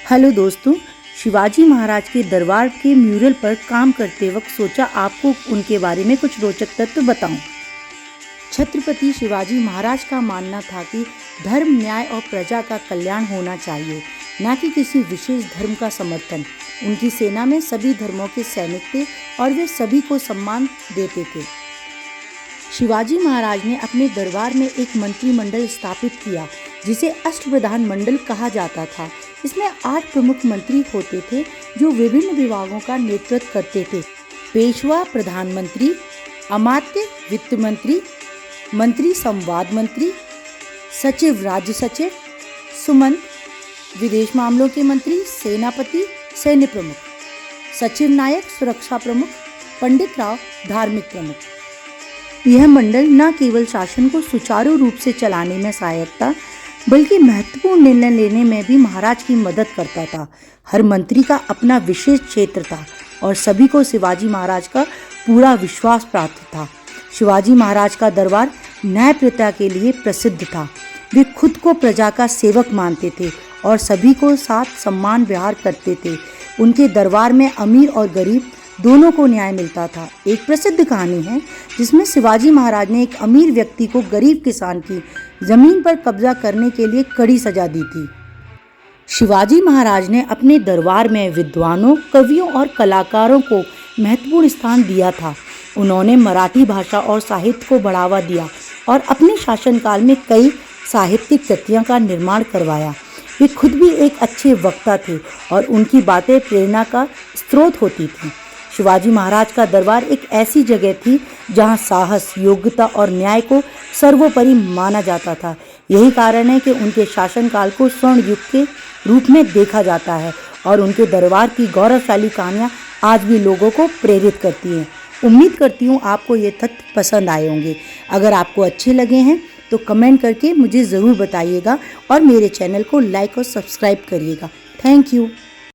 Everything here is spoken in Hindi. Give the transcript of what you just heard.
हेलो दोस्तों, शिवाजी महाराज के दरबार के म्यूरल पर काम करते वक्त सोचा आपको उनके बारे में कुछ रोचक तथ्य बताऊं। छत्रपति शिवाजी महाराज का मानना था कि धर्म, न्याय और प्रजा का कल्याण होना चाहिए, न कि किसी विशेष धर्म का समर्थन। उनकी सेना में सभी धर्मों के सैनिक थे और वे सभी को सम्मान देते थे। शिवाजी महाराज ने अपने दरबार में एक मंत्रिमंडल स्थापित किया जिसे अष्टप्रधान मंडल कहा जाता था। इसमें 8 प्रमुख मंत्री होते थे जो विभिन्न विभागों का नेतृत्व करते थे। पेशवा प्रधानमंत्री, अमात्य वित्त मंत्री, मंत्री संवाद मंत्री, सचिव राज्य सचिव, सुमंत विदेश मामलों के मंत्री, सेनापति सैन्य प्रमुख, सचिव नायक सुरक्षा प्रमुख, पंडित राव धार्मिक प्रमुख। यह मंडल न केवल शासन को सुचारू रूप से चलाने में सहायक था, बल्कि महत्वपूर्ण निर्णय लेने में भी महाराज की मदद करता था। हर मंत्री का अपना विशेष क्षेत्र था और सभी को शिवाजी महाराज का पूरा विश्वास प्राप्त था। शिवाजी महाराज का दरबार न्यायप्रियता के लिए प्रसिद्ध था। वे खुद को प्रजा का सेवक मानते थे और सभी को साथ सम्मान व्यवहार करते थे। उनके दरबार में अमीर और गरीब दोनों को न्याय मिलता था। एक प्रसिद्ध कहानी है जिसमें शिवाजी महाराज ने एक अमीर व्यक्ति को गरीब किसान की जमीन पर कब्जा करने के लिए कड़ी सजा दी थी। शिवाजी महाराज ने अपने दरबार में विद्वानों, कवियों और कलाकारों को महत्वपूर्ण स्थान दिया था। उन्होंने मराठी भाषा और साहित्य को बढ़ावा दिया और अपने शासनकाल में कई साहित्यिक कृतियों का निर्माण करवाया। वे खुद भी एक अच्छे वक्ता थे और उनकी बातें प्रेरणा का स्रोत होती थीं। शिवाजी महाराज का दरबार एक ऐसी जगह थी जहां साहस, योग्यता और न्याय को सर्वोपरि माना जाता था। यही कारण है कि उनके शासनकाल को स्वर्ण युग के रूप में देखा जाता है और उनके दरबार की गौरवशाली कहानियां आज भी लोगों को प्रेरित करती हैं। उम्मीद करती हूँ आपको ये तथ्य पसंद आए होंगे। अगर आपको अच्छे लगे हैं तो कमेंट करके मुझे ज़रूर बताइएगा और मेरे चैनल को लाइक और सब्सक्राइब करिएगा। Thank you.